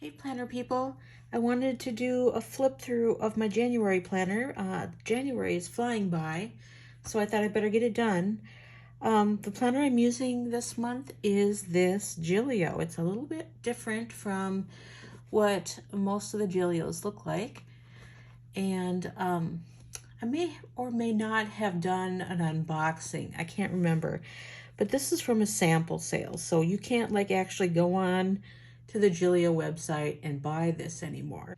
Hey planner people, I wanted to do a flip through of my January planner. January is flying by, so I thought I'd better get it done. The planner I'm using this month is this Gillio. It's a little bit different from what most of the Gillios look like. And I may or may not have done an unboxing. I can't remember. But this is from a sample sale, so you can't like actually go on to the Gillio website and buy this anymore.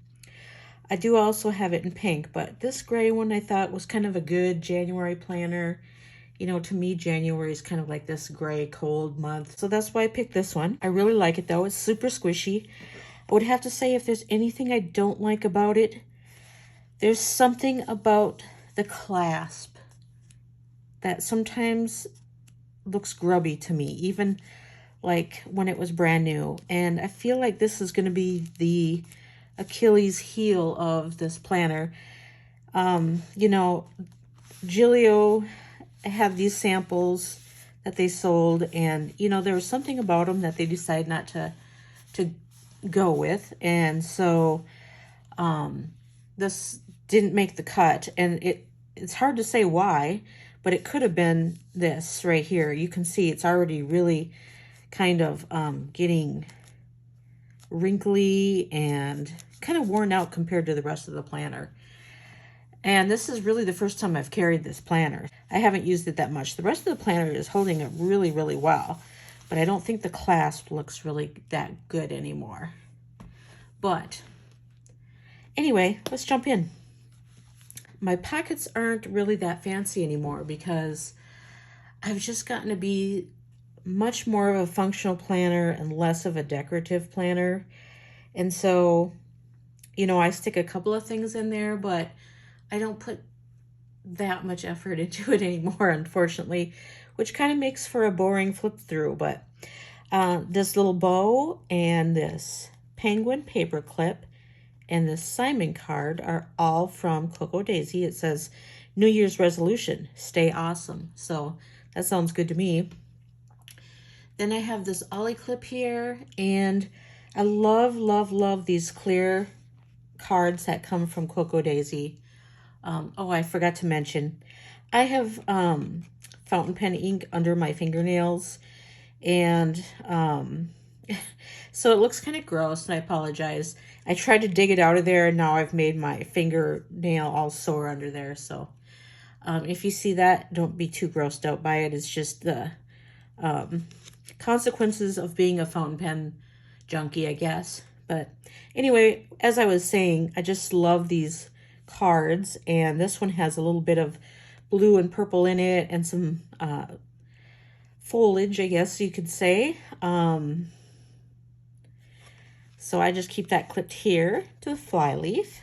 I do also have it in pink, but this gray one I thought was kind of a good January planner. You know, to me, January is kind of like this gray, cold month. So that's why I picked this one. I really like it though. It's super squishy. I would have to say if there's anything I don't like about it, there's something about the clasp that sometimes looks grubby to me, even like when it was brand new. And I feel like this is going to be the Achilles heel of this planner. You know, Gillio had these samples that they sold, and you know, there was something about them that they decided not to go with, and so this didn't make the cut, and it's hard to say why, but it could have been this right here. You can see it's already really kind of getting wrinkly and kind of worn out compared to the rest of the planner. And this is really the first time I've carried this planner. I haven't used it that much. The rest of the planner is holding it really, really well, but I don't think the clasp looks really that good anymore. But anyway, let's jump in. My pockets aren't really that fancy anymore because I've just gotten to be much more of a functional planner and less of a decorative planner. And so, you know, I stick a couple of things in there, but I don't put that much effort into it anymore, unfortunately, which kind of makes for a boring flip through. But this little bow and this penguin paper clip and this Simon card are all from Coco Daisy. It says New Year's resolution, stay awesome. So that sounds good to me. Then I have this Ollie clip here, and I love, love, love these clear cards that come from Coco Daisy. Oh, I forgot to mention, I have fountain pen ink under my fingernails, and so it looks kind of gross, and I apologize. I tried to dig it out of there, and now I've made my fingernail all sore under there. So if you see that, don't be too grossed out by it. It's just the consequences of being a fountain pen junkie, I guess. But anyway, as I was saying, I just love these cards, and this one has a little bit of blue and purple in it and some foliage, I guess you could say. So I just keep that clipped here to the fly leaf.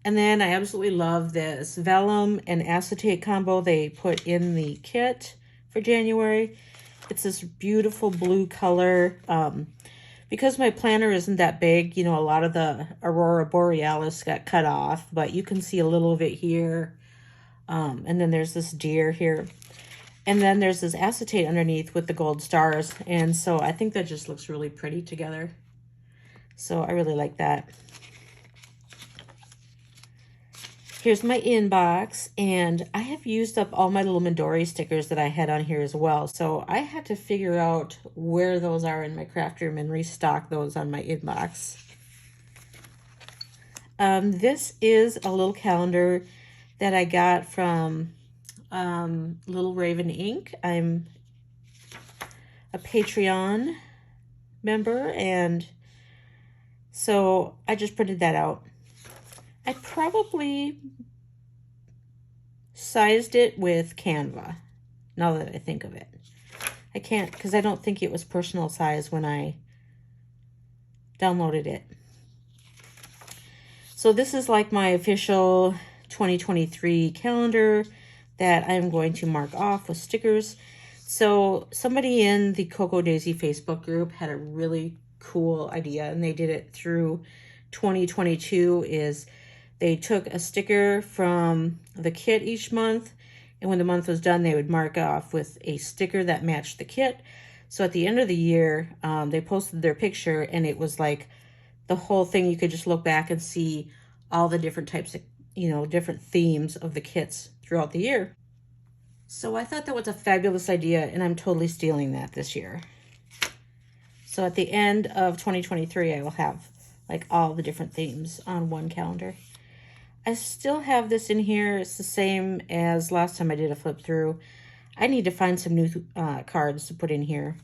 And then I absolutely love this vellum and acetate combo they put in the kit for January. It's this beautiful blue color. Because my planner isn't that big, you know, a lot of the Aurora Borealis got cut off, but you can see a little of it here. And then there's this deer here. And then there's this acetate underneath with the gold stars. And so I think that just looks really pretty together. So I really like that. Here's my inbox, and I have used up all my little Midori stickers that I had on here as well. So I had to figure out where those are in my craft room and restock those on my inbox. This is a little calendar that I got from Little Raven Ink. I'm a Patreon member, and so I just printed that out. I probably sized it with Canva, now that I think of it. I can't, because I don't think it was personal size when I downloaded it. So this is like my official 2023 calendar that I'm going to mark off with stickers. So somebody in the Coco Daisy Facebook group had a really cool idea, and they did it through 2022, is they took a sticker from the kit each month, and when the month was done, they would mark off with a sticker that matched the kit. So at the end of the year, they posted their picture, and it was like the whole thing. You could just look back and see all the different types of, different themes of the kits throughout the year. So I thought that was a fabulous idea, and I'm totally stealing that this year. So at the end of 2023, I will have like all the different themes on one calendar. I still have this in here. It's the same as last time I did a flip through. I need to find some new cards to put in here.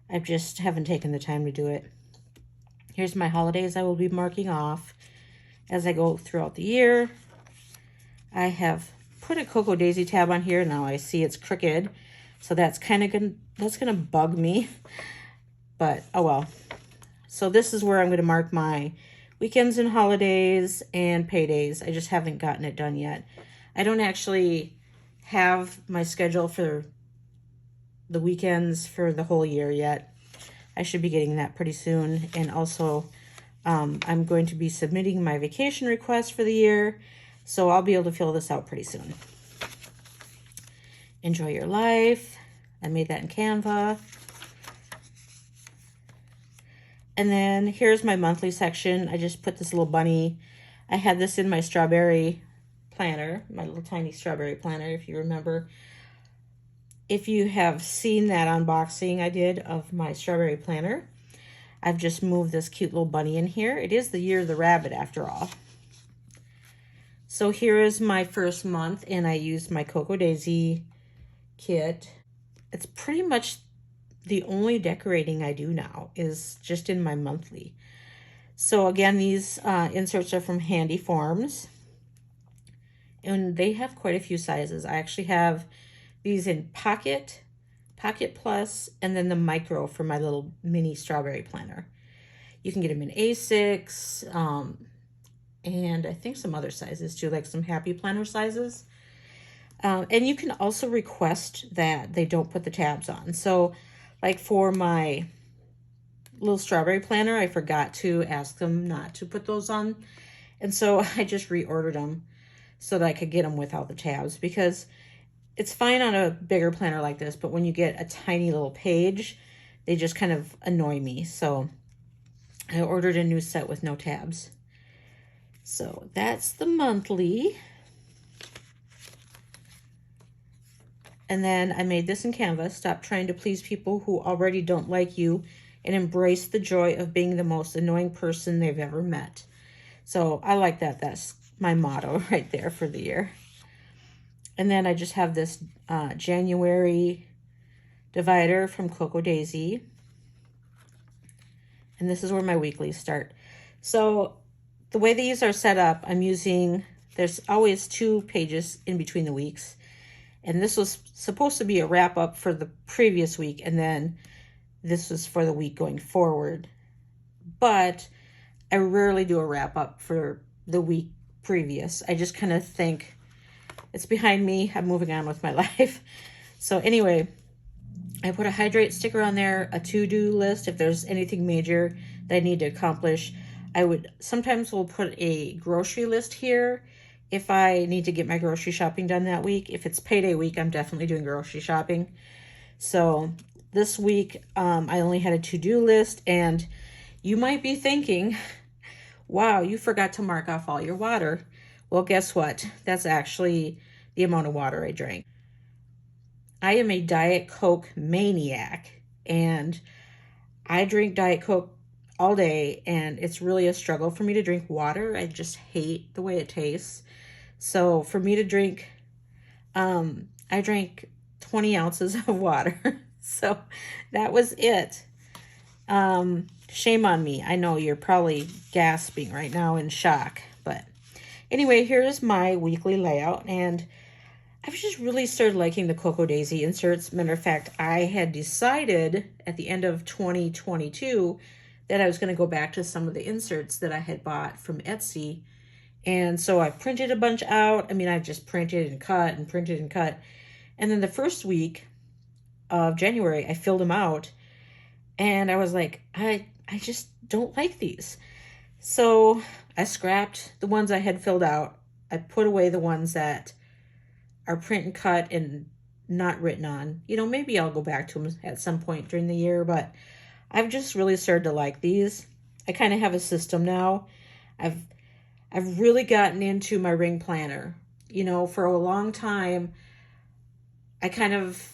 I just haven't taken the time to do it. Here's my holidays I will be marking off as I go throughout the year. I have put a Cocoa Daisy tab on here. Now I see it's crooked, so that's gonna bug me, but oh well. So this is where I'm gonna mark my weekends and holidays and paydays. I just haven't gotten it done yet. I don't actually have my schedule for the weekends for the whole year yet. I should be getting that pretty soon. And also, I'm going to be submitting my vacation request for the year, so I'll be able to fill this out pretty soon. Enjoy your life. I made that in Canva. And then here's my monthly section. I just put this little bunny. I had this in my strawberry planner, my little tiny strawberry planner, if you remember. If you have seen that unboxing I did of my strawberry planner, I've just moved this cute little bunny in here. It is the year of the rabbit after all. So here is my first month, and I used my Cocoa Daisy kit. It's pretty much the only decorating I do now is just in my monthly. So again, these inserts are from Handy Forms, and they have quite a few sizes. I actually have these in Pocket, Pocket Plus, and then the Micro for my little mini strawberry planner. You can get them in A6, and I think some other sizes too, like some Happy Planner sizes. And you can also request that they don't put the tabs on. So like for my little strawberry planner, I forgot to ask them not to put those on. And so I just reordered them so that I could get them without the tabs, because it's fine on a bigger planner like this, but when you get a tiny little page, they just kind of annoy me. So I ordered a new set with no tabs. So that's the monthly. And then I made this in Canva. Stop trying to please people who already don't like you and embrace the joy of being the most annoying person they've ever met. So I like that. That's my motto right there for the year. And then I just have this January divider from Cocoa Daisy. And this is where my weeklies start. So the way these are set up, there's always 2 pages in between the weeks. And this was supposed to be a wrap up for the previous week, and then this was for the week going forward. But I rarely do a wrap up for the week previous. I just kind of think, it's behind me, I'm moving on with my life. So anyway, I put a hydrate sticker on there, a to-do list if there's anything major that I need to accomplish. Sometimes we'll put a grocery list here if I need to get my grocery shopping done that week. If it's payday week, I'm definitely doing grocery shopping. So this week, I only had a to-do list, and you might be thinking, wow, you forgot to mark off all your water. Well, guess what? That's actually the amount of water I drank. I am a Diet Coke maniac, and I drink Diet Coke all day, and it's really a struggle for me to drink water. I just hate the way it tastes. So for me to drink, I drank 20 ounces of water. So that was it. Shame on me. I know you're probably gasping right now in shock, but anyway, here's my weekly layout, and I've just really started liking the Cocoa Daisy inserts. Matter of fact, I had decided at the end of 2022 that I was going to go back to some of the inserts that I had bought from Etsy. And so I printed a bunch out. I mean, I just printed and cut and printed and cut. And then the first week of January, I filled them out. And I was like, I just don't like these. So I scrapped the ones I had filled out. I put away the ones that are print and cut and not written on. You know, maybe I'll go back to them at some point during the year, but I've just really started to like these. I kind of have a system now. I've I've really gotten into my ring planner. You know, for a long time, I kind of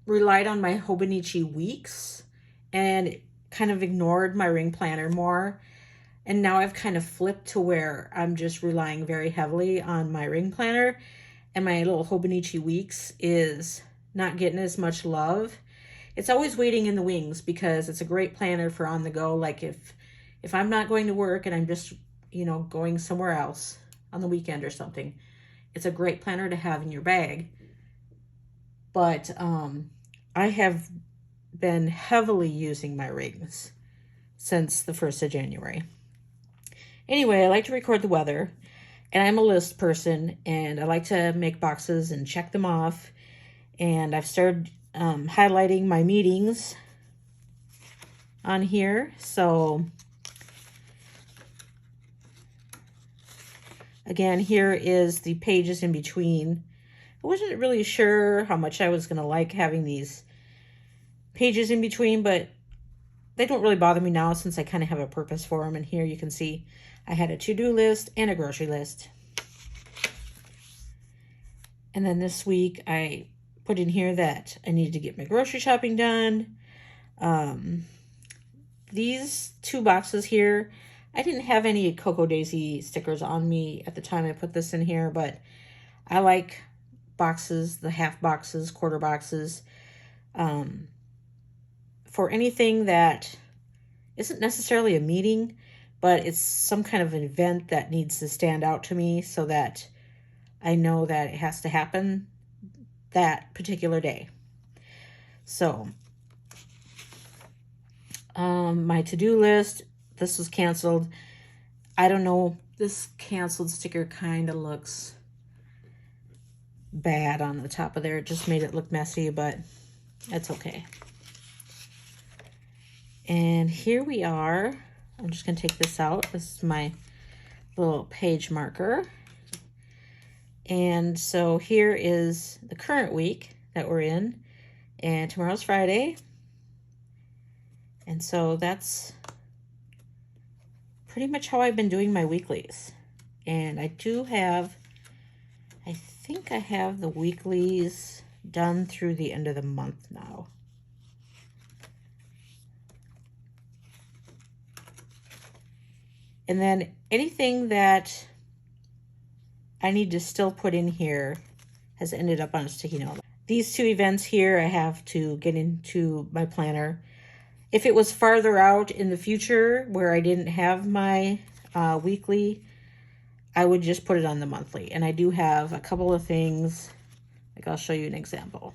relied on my Hobonichi weeks and kind of ignored my ring planner more. And now I've kind of flipped to where I'm just relying very heavily on my ring planner, and my little Hobonichi weeks is not getting as much love. It's always waiting in the wings because it's a great planner for on the go. Like if I'm not going to work and I'm just, you know, going somewhere else on the weekend or something, it's a great planner to have in your bag. But I have been heavily using my rings since the 1st of January. Anyway, I like to record the weather, and I'm a list person, and I like to make boxes and check them off. And I've started highlighting my meetings on here. So again, here is the pages in between. I wasn't really sure how much I was going to like having these pages in between, but they don't really bother me now since I kind of have a purpose for them. And here you can see I had a to-do list and a grocery list. And then this week I put in here that I needed to get my grocery shopping done. These 2 boxes here, I didn't have any Cocoa Daisy stickers on me at the time I put this in here, but I like boxes, the half boxes, quarter boxes, for anything that isn't necessarily a meeting, but it's some kind of an event that needs to stand out to me so that I know that it has to happen that particular day. So, my to-do list, this was canceled. I don't know, this canceled sticker kind of looks bad on the top of there. It just made it look messy, but that's okay. And here we are. I'm just going to take this out. This is my little page marker. And so here is the current week that we're in. And tomorrow's Friday. And so that's pretty much how I've been doing my weeklies. And I do have, I think I have the weeklies done through the end of the month now. And then anything that I need to still put in here has ended up on a sticky note. These 2 events here I have to get into my planner. If it was farther out in the future where I didn't have my weekly, I would just put it on the monthly. And I do have a couple of things, like I'll show you an example.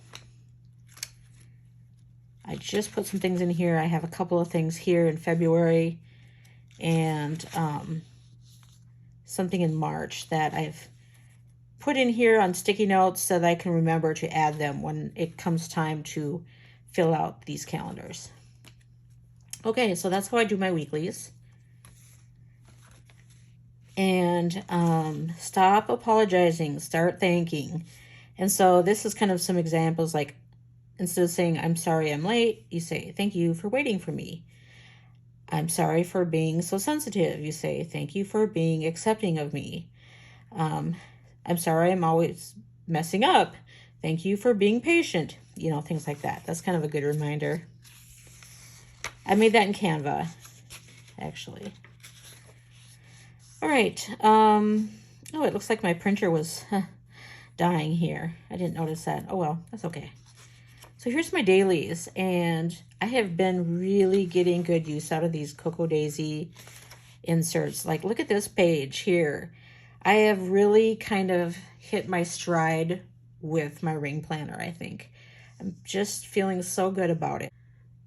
I just put some things in here. I have a couple of things here in February and something in March that I've put in here on sticky notes so that I can remember to add them when it comes time to fill out these calendars. Okay, so that's how I do my weeklies. And stop apologizing, start thanking. And so this is kind of some examples, like instead of saying, I'm sorry I'm late, you say, thank you for waiting for me. I'm sorry for being so sensitive. You say, thank you for being accepting of me. I'm sorry I'm always messing up. Thank you for being patient. You know, things like that. That's kind of a good reminder. I made that in Canva, actually. All right. Oh, it looks like my printer was dying here. I didn't notice that. Oh, well, that's okay. So here's my dailies, and I have been really getting good use out of these Cocoa Daisy inserts. Like, look at this page here. I have really kind of hit my stride with my ring planner, I think. I'm just feeling so good about it.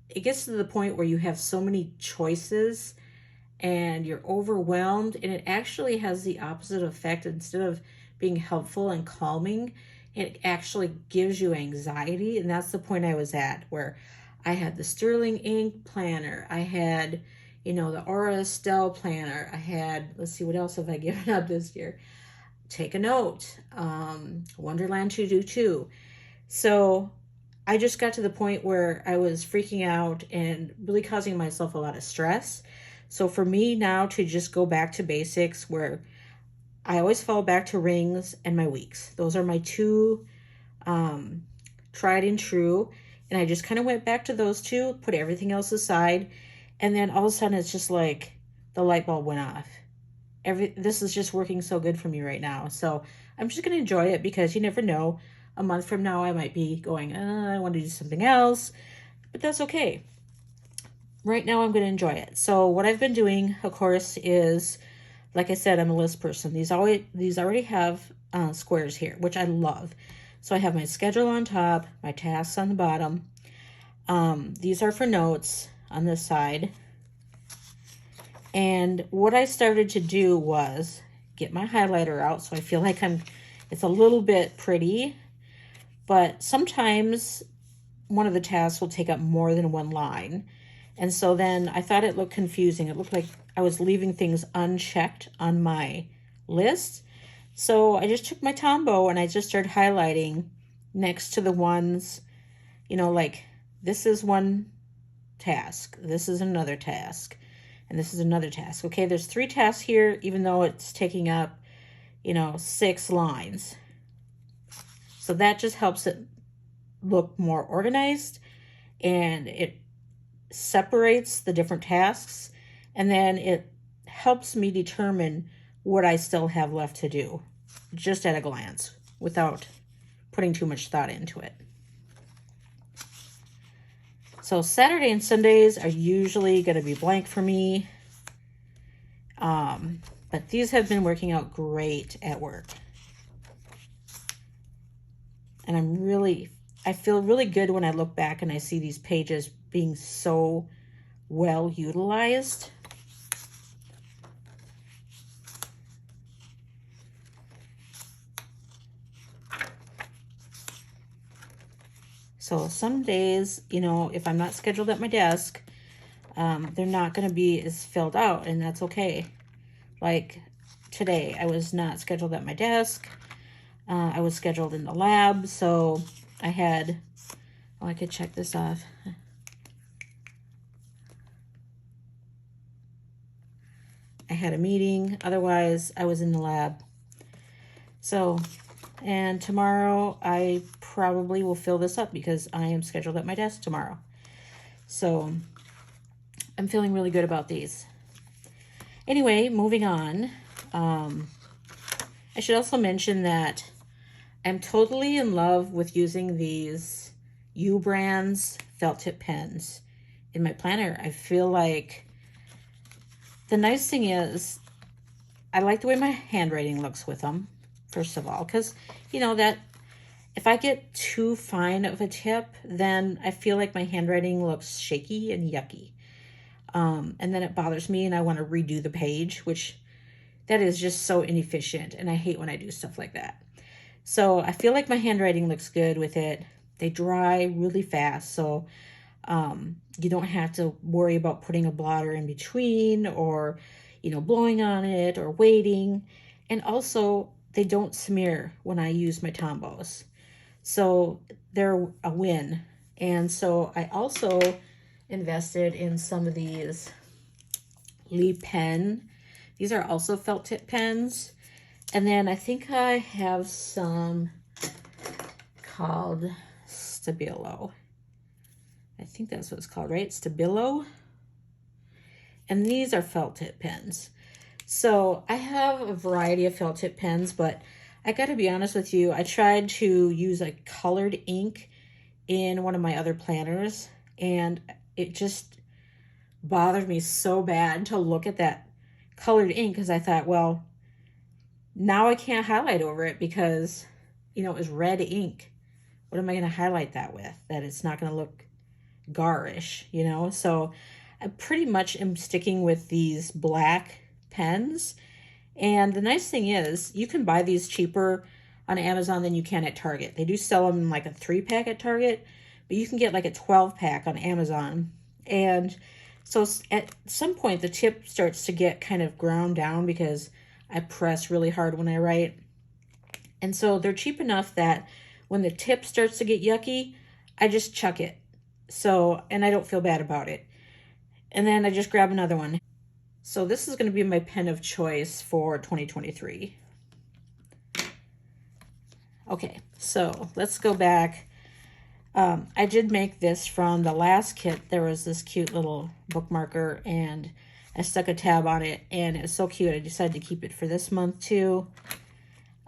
It gets to the point where you have so many choices and you're overwhelmed, and it actually has the opposite effect. Instead of being helpful and calming, it actually gives you anxiety. And that's the point I was at, where I had the Sterling Ink planner. I had, you know, the Aura Estelle planner. I had, let's see, what else have I given up this year? Take a Note, Wonderland To Do Too. So I just got to the point where I was freaking out and really causing myself a lot of stress. So for me now to just go back to basics, where I always fall back to rings and my weeks. Those are my two um, tried and true. And I just kind of went back to those two, put everything else aside. And then all of a sudden it's just like the light bulb went off. This is just working so good for me right now. So I'm just going to enjoy it, because you never know. A month from now, I might be going, I want to do something else, but that's okay. Right now, I'm going to enjoy it. So what I've been doing, of course, is, like I said, I'm a list person. These already have squares here, which I love. So I have my schedule on top, my tasks on the bottom. These are for notes on this side. And what I started to do was get my highlighter out, so I feel like it's a little bit pretty. But sometimes one of the tasks will take up more than one line. And so then I thought it looked confusing. It looked like I was leaving things unchecked on my list. So I just took my Tombow and I just started highlighting next to the ones, like this is one task, this is another task, and this is another task. Okay, there's 3 tasks here, even though it's taking up, 6 lines. So that just helps it look more organized, and it separates the different tasks, and then it helps me determine what I still have left to do, just at a glance, without putting too much thought into it. So Saturday and Sundays are usually going to be blank for me, but these have been working out great at work. And I feel really good when I look back and I see these pages being so well utilized. So some days, if I'm not scheduled at my desk, they're not going to be as filled out, and that's okay. Like today, I was not scheduled at my desk. I was scheduled in the lab, so I could check this off. I had a meeting, otherwise I was in the lab. So, and tomorrow I probably will fill this up because I am scheduled at my desk tomorrow. So, I'm feeling really good about these. Anyway, moving on. I should also mention that I'm totally in love with using these U Brands felt tip pens in my planner. I feel like the nice thing is I like the way my handwriting looks with them, first of all, because that if I get too fine of a tip, then I feel like my handwriting looks shaky and yucky. And then it bothers me and I want to redo the page, which that is just so inefficient. And I hate when I do stuff like that. So I feel like my handwriting looks good with it. They dry really fast. So you don't have to worry about putting a blotter in between or, blowing on it or waiting. And also they don't smear when I use my Tombows. So they're a win. And so I also invested in some of these Lee pen. These are also felt tip pens. And then I think I have some called Stabilo. I think that's what it's called, right? Stabilo. And these are felt tip pens. So I have a variety of felt tip pens, but I got to be honest with you. I tried to use a colored ink in one of my other planners, and it just bothered me so bad to look at that colored ink, because I thought, well, now I can't highlight over it because, it was red ink. What am I going to highlight that with? That it's not going to look garish, So I pretty much am sticking with these black pens. And the nice thing is you can buy these cheaper on Amazon than you can at Target. They do sell them in like a 3-pack at Target, but you can get like a 12-pack on Amazon. And so at some point the tip starts to get kind of ground down because I press really hard when I write. And so they're cheap enough that when the tip starts to get yucky, I just chuck it. So, and I don't feel bad about it. And then I just grab another one. So this is going to be my pen of choice for 2023. Okay, so let's go back. I did make this from the last kit. There was this cute little bookmarker, and I stuck a tab on it, and it's so cute. I decided to keep it for this month too.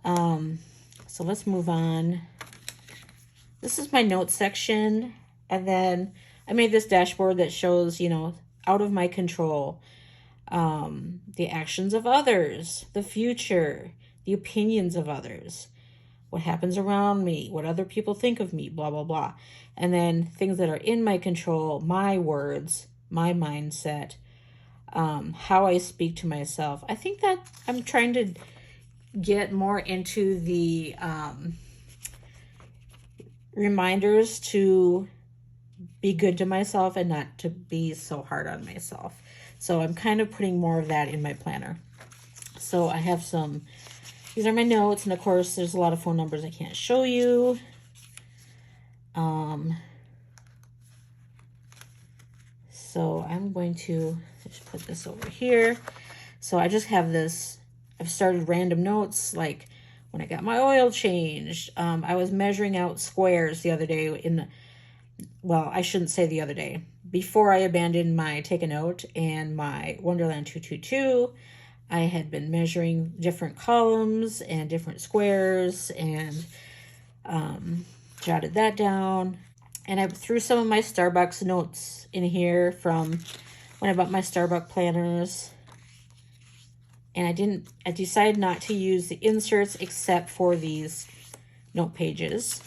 So let's move on. This is my notes section, and then I made this dashboard that shows, out of my control, the actions of others, the future, the opinions of others, what happens around me, what other people think of me, blah, blah, blah. And then things that are in my control, my words, my mindset, how I speak to myself. I think that I'm trying to get more into the reminders to be good to myself and not to be so hard on myself. So I'm kind of putting more of that in my planner. So I have these are my notes, and of course there's a lot of phone numbers I can't show you. So I'm going to just put this over here. So I just have this, I've started random notes, like when I got my oil changed. I was measuring out squares the other day well, I shouldn't say the other day. Before I abandoned my Take a Note and my Wonderland 222, I had been measuring different columns and different squares and jotted that down. And I threw some of my Starbucks notes in here from when I bought my Starbucks planners. And I decided not to use the inserts except for these note pages.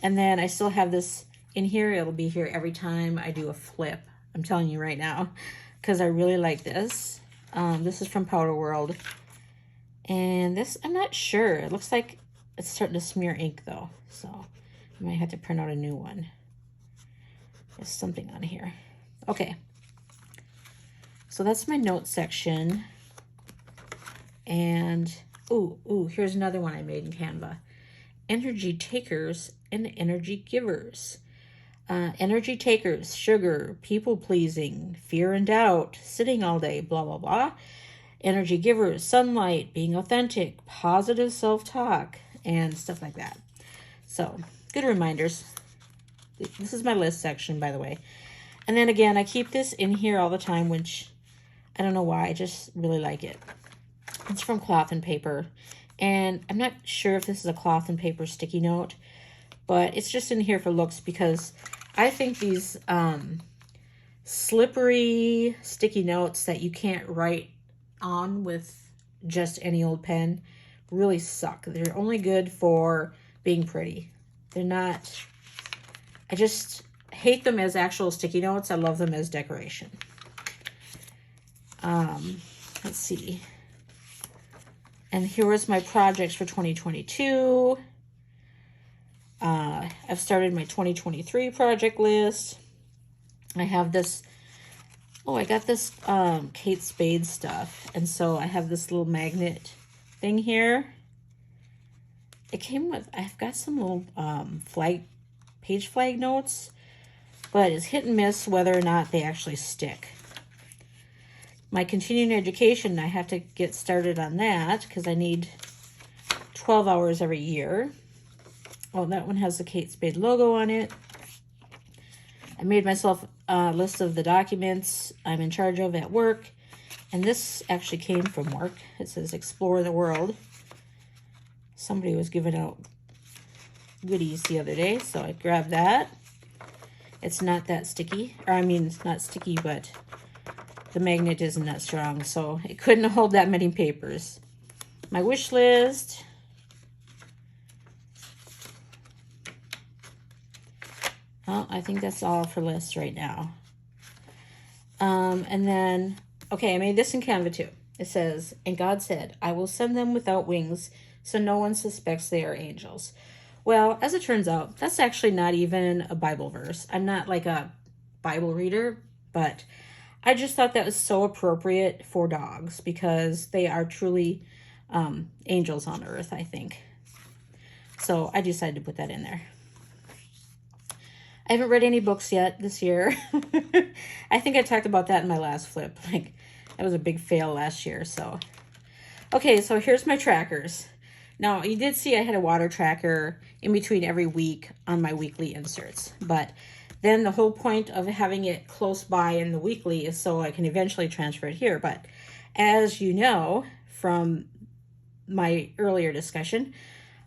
And then I still have this in here. It'll be here every time I do a flip. I'm telling you right now, because I really like this. This is from Powder World. And this, I'm not sure. It looks like it's starting to smear ink though. So I might have to print out a new one. There's something on here. Okay. So that's my note section. And, here's another one I made in Canva. Energy takers and energy givers. Energy takers, sugar, people-pleasing, fear and doubt, sitting all day, blah, blah, blah. Energy givers, sunlight, being authentic, positive self-talk, and stuff like that. So, good reminders. This is my list section, by the way. And then again, I keep this in here all the time, which I don't know why. I just really like it. It's from Cloth and Paper. And I'm not sure if this is a Cloth and Paper sticky note, but it's just in here for looks because I think these slippery sticky notes that you can't write on with just any old pen really suck. They're only good for being pretty. They're not, I just hate them as actual sticky notes. I love them as decoration. Let's see. And here was my projects for 2022. I've started my 2023 project list. I have this, I got this Kate Spade stuff. And so I have this little magnet thing here. It came with, I've got some little page flag notes, but it's hit and miss whether or not they actually stick. My continuing education, I have to get started on that because I need 12 hours every year. Well, that one has the Kate Spade logo on it. I made myself a list of the documents I'm in charge of at work. And this actually came from work. It says Explore the World. Somebody was giving out goodies the other day, so I grabbed that. It's not that sticky. Or I mean, it's not sticky, but the magnet isn't that strong, so it couldn't hold that many papers. My wish list. Well, I think that's all for lists right now. And then, okay, I made this in Canva too. It says, and God said, I will send them without wings, so no one suspects they are angels. Well, as it turns out, that's actually not even a Bible verse. I'm not like a Bible reader, but I just thought that was so appropriate for dogs because they are truly angels on earth, I think. So I decided to put that in there. I haven't read any books yet this year. I think I talked about that in my last flip. Like, that was a big fail last year, so. Okay, so here's my trackers. Now, you did see I had a water tracker in between every week on my weekly inserts. But then the whole point of having it close by in the weekly is so I can eventually transfer it here. But as you know from my earlier discussion,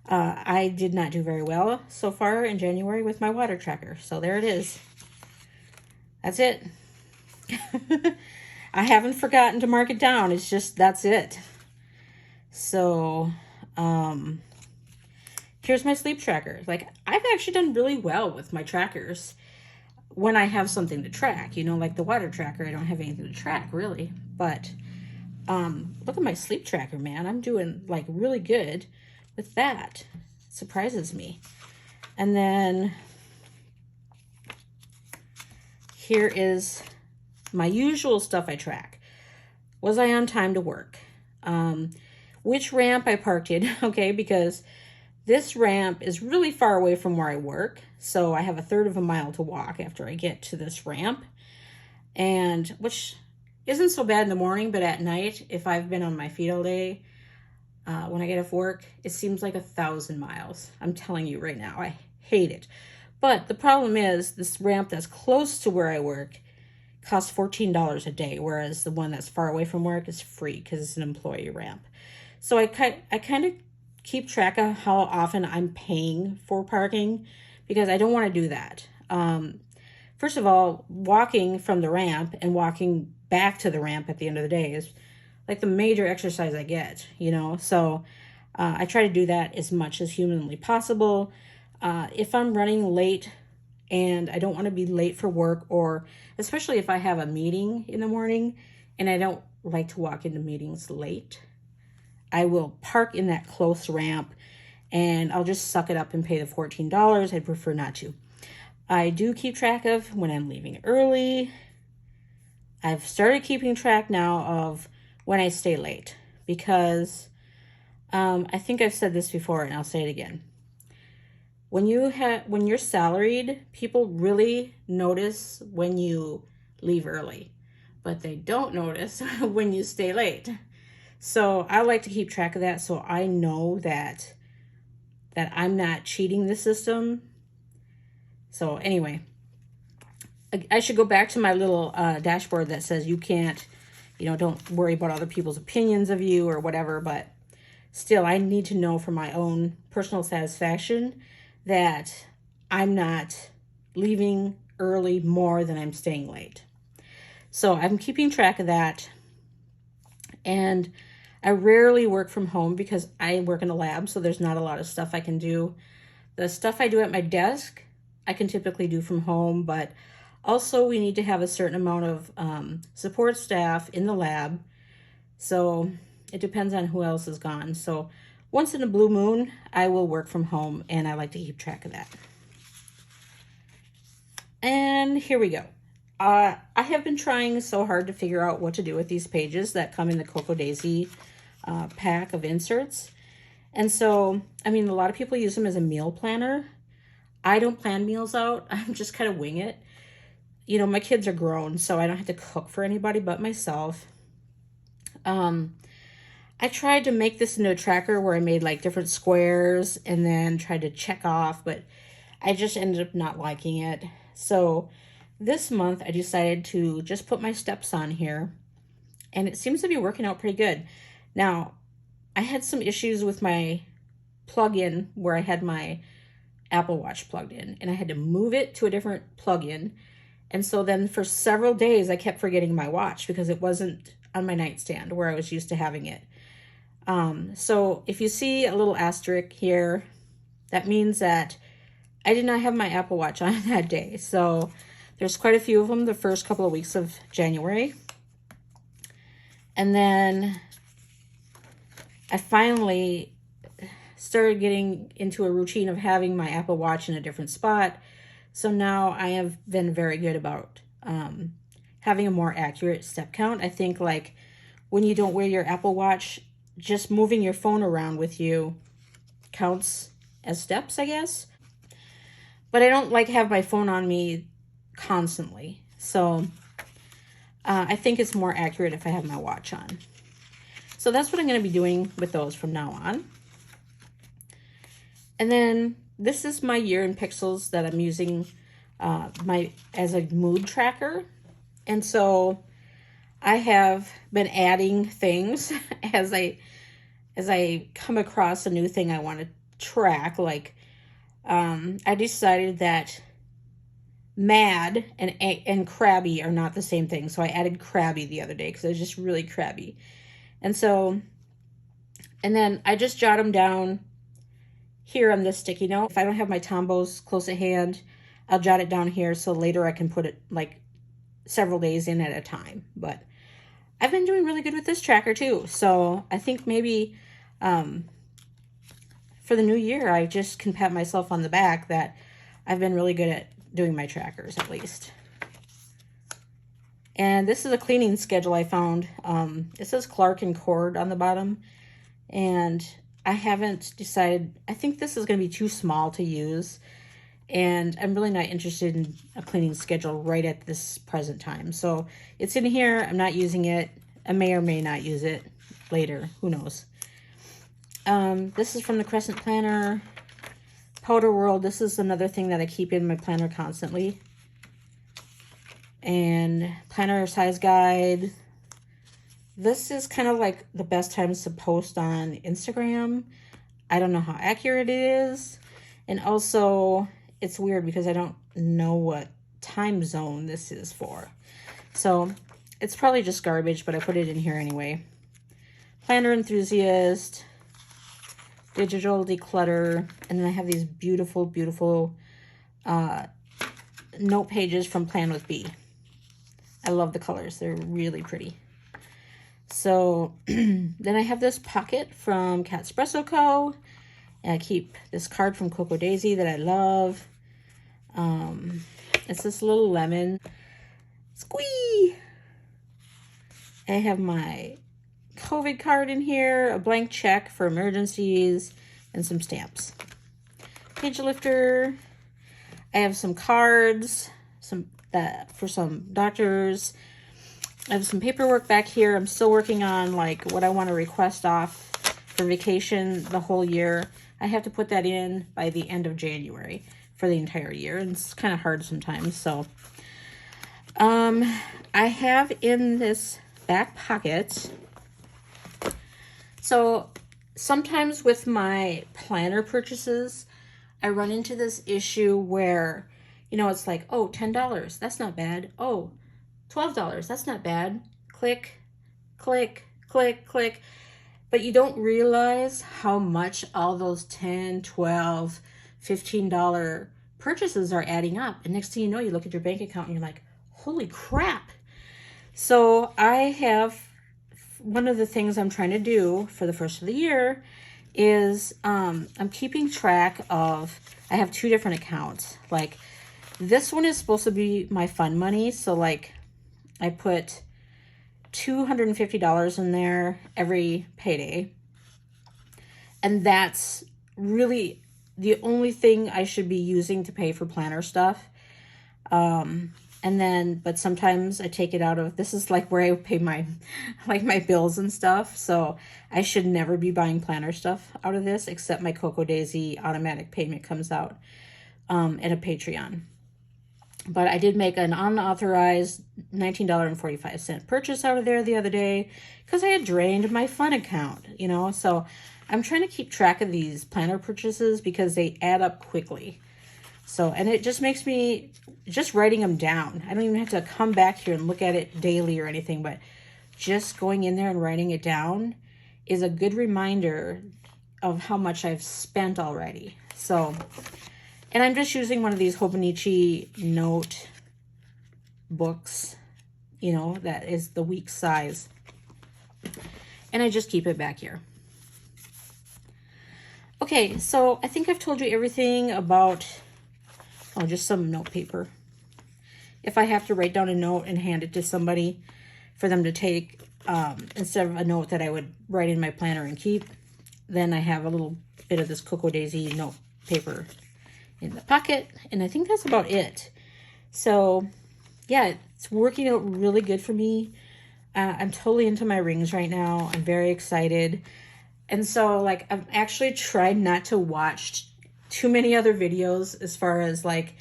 I did not do very well so far in January with my water tracker. So there it is. That's it. I haven't forgotten to mark it down. It's just, that's it. So, here's my sleep tracker. Like, I've actually done really well with my trackers when I have something to track. You know, like the water tracker, I don't have anything to track, really. But, look at my sleep tracker, man. I'm doing, like, really good with that. It surprises me. And then here is my usual stuff I track. Was I on time to work? Which ramp I parked in, okay, because this ramp is really far away from where I work. So I have a third of a mile to walk after I get to this ramp. And which isn't so bad in the morning, but at night, if I've been on my feet all day, when I get off work, it seems like 1,000 miles. I'm telling you right now, I hate it. But the problem is this ramp that's close to where I work costs $14 a day, whereas the one that's far away from work is free because it's an employee ramp. So I kind of keep track of how often I'm paying for parking because I don't want to do that. First of all, walking from the ramp and walking back to the ramp at the end of the day is like the major exercise I get, you know. So I try to do that as much as humanly possible. If I'm running late and I don't want to be late for work, or especially if I have a meeting in the morning and I don't like to walk into meetings late, I will park in that close ramp and I'll just suck it up and pay the $14. I'd prefer not to. I do keep track of when I'm leaving early. I've started keeping track now of when I stay late because I think I've said this before and I'll say it again. When you're salaried, people really notice when you leave early, but they don't notice when you stay late. So I like to keep track of that so I know that I'm not cheating the system. So anyway, I should go back to my little dashboard that says you can't, don't worry about other people's opinions of you or whatever, but still I need to know for my own personal satisfaction that I'm not leaving early more than I'm staying late. So I'm keeping track of that. And I rarely work from home because I work in a lab, so there's not a lot of stuff I can do. The stuff I do at my desk, I can typically do from home, but also we need to have a certain amount of support staff in the lab. So it depends on who else is gone. So once in a blue moon, I will work from home, and I like to keep track of that. And here we go. I have been trying so hard to figure out what to do with these pages that come in the Cocoa Daisy pack of inserts. And so, I mean, a lot of people use them as a meal planner. I don't plan meals out. I'm just kind of wing it. You know, my kids are grown, so I don't have to cook for anybody but myself. I tried to make this into a tracker where I made like different squares and then tried to check off, but I just ended up not liking it. So this month I decided to just put my steps on here, and it seems to be working out pretty good. Now, I had some issues with my plug-in where I had my Apple Watch plugged in, and I had to move it to a different plug-in. And so then for several days I kept forgetting my watch because it wasn't on my nightstand where I was used to having it. So if you see a little asterisk here, that means that I did not have my Apple Watch on that day. So there's quite a few of them the first couple of weeks of January. And then I finally started getting into a routine of having my Apple Watch in a different spot. So now I have been very good about having a more accurate step count. I think like when you don't wear your Apple Watch, just moving your phone around with you counts as steps, I guess. But I don't like have my phone on me constantly. So I think it's more accurate if I have my watch on. So that's what I'm going to be doing with those from now on. And then this is my year in pixels that I'm using as a mood tracker. And so I have been adding things as I come across a new thing I want to track. Like I decided that mad and crabby are not the same thing. So I added crabby the other day because I was just really crabby. And then I just jot them down here on this sticky note. If I don't have my Tombos close at hand, I'll jot it down here so later I can put it like several days in at a time. But I've been doing really good with this tracker too. So I think maybe for the new year, I just can pat myself on the back that I've been really good at doing my trackers at least. And this is a cleaning schedule I found. It says Clark and Cord on the bottom. And I haven't decided, I think this is going to be too small to use. And I'm really not interested in a cleaning schedule right at this present time. So it's in here. I'm not using it. I may or may not use it later. Who knows? This is from the Crescent Planner. Powder World. This is another thing that I keep in my planner constantly. And Planner Size Guide. This is kind of like the best times to post on Instagram. I don't know how accurate it is. And also, it's weird because I don't know what time zone this is for. So, it's probably just garbage, but I put it in here anyway. Planner Enthusiast. Digital Declutter. And then I have these beautiful, beautiful note pages from Plan with Bee. I love the colors. They're really pretty. So then I have this pocket from Catspresso Co. And I keep this card from Coco Daisy that I love. It's this little lemon. Squee! I have my COVID card in here, a blank check for emergencies, and some stamps. Page lifter. I have some cards, for some doctors. I have some paperwork back here. I'm still working on like what I want to request off for vacation the whole year. I have to put that in by the end of January for the entire year. And it's kind of hard sometimes. So I have in this back pocket. So sometimes with my planner purchases, I run into this issue where, you know, it's like, oh, $10, that's not bad. Oh, $12, that's not bad. Click, click, click, click. But you don't realize how much all those $10, $12, $15 purchases are adding up. And next thing you know, you look at your bank account and you're like, holy crap. So I have, one of the things I'm trying to do for the first of the year is I'm keeping track of, I have two different accounts. Like this one is supposed to be my fun money. So like I put $250 in there every payday. And that's really the only thing I should be using to pay for planner stuff. And then, but sometimes I take it out of, this is like where I pay my, like my bills and stuff. So I should never be buying planner stuff out of this, except my Coco Daisy automatic payment comes out at a Patreon. But I did make an unauthorized $19.45 purchase out of there the other day because I had drained my fun account, you know. So I'm trying to keep track of these planner purchases because they add up quickly. So, and it just makes me, just writing them down. I don't even have to come back here and look at it daily or anything, but just going in there and writing it down is a good reminder of how much I've spent already. So, and I'm just using one of these Hobonichi note books, you know, that is the week size. And I just keep it back here. Okay, so I think I've told you everything about, oh, just some note paper. If I have to write down a note and hand it to somebody for them to take, instead of a note that I would write in my planner and keep, then I have a little bit of this Coco Daisy note paper in the pocket, and I think that's about it. So yeah, it's working out really good for me. I'm totally into my rings right now. I'm very excited. And so like I've actually tried not to watch too many other videos as far as like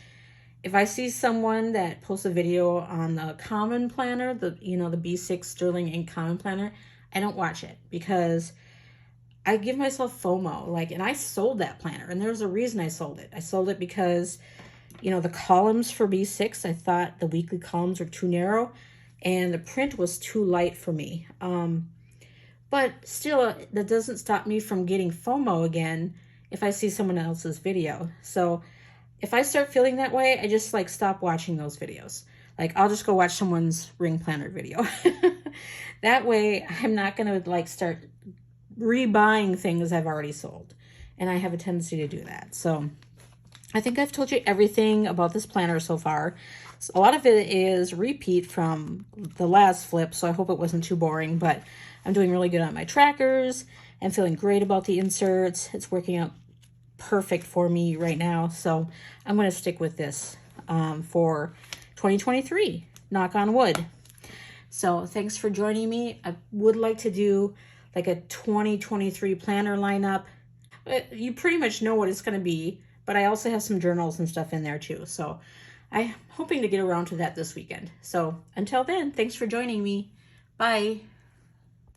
if I see someone that posts a video on the Common Planner, the the B6 Sterling Ink Common Planner, I don't watch it because I give myself FOMO. Like, and I sold that planner, and there's a reason I sold it. I sold it because the columns for B6, I thought the weekly columns were too narrow and the print was too light for me. But still, that doesn't stop me from getting FOMO again if I see someone else's video. So if I start feeling that way, I just like stop watching those videos. Like I'll just go watch someone's ring planner video. That way I'm not going to like start rebuying things I've already sold. And I have a tendency to do that. So I think I've told you everything about this planner so far. So a lot of it is repeat from the last flip, so I hope it wasn't too boring, but I'm doing really good on my trackers. I'm feeling great about the inserts. It's working out perfect for me right now, so I'm going to stick with this for 2023, knock on wood. So thanks for joining me. I would like to do like a 2023 planner lineup. You pretty much know what it's going to be, but I also have some journals and stuff in there too. So I'm hoping to get around to that this weekend. So until then, thanks for joining me. Bye.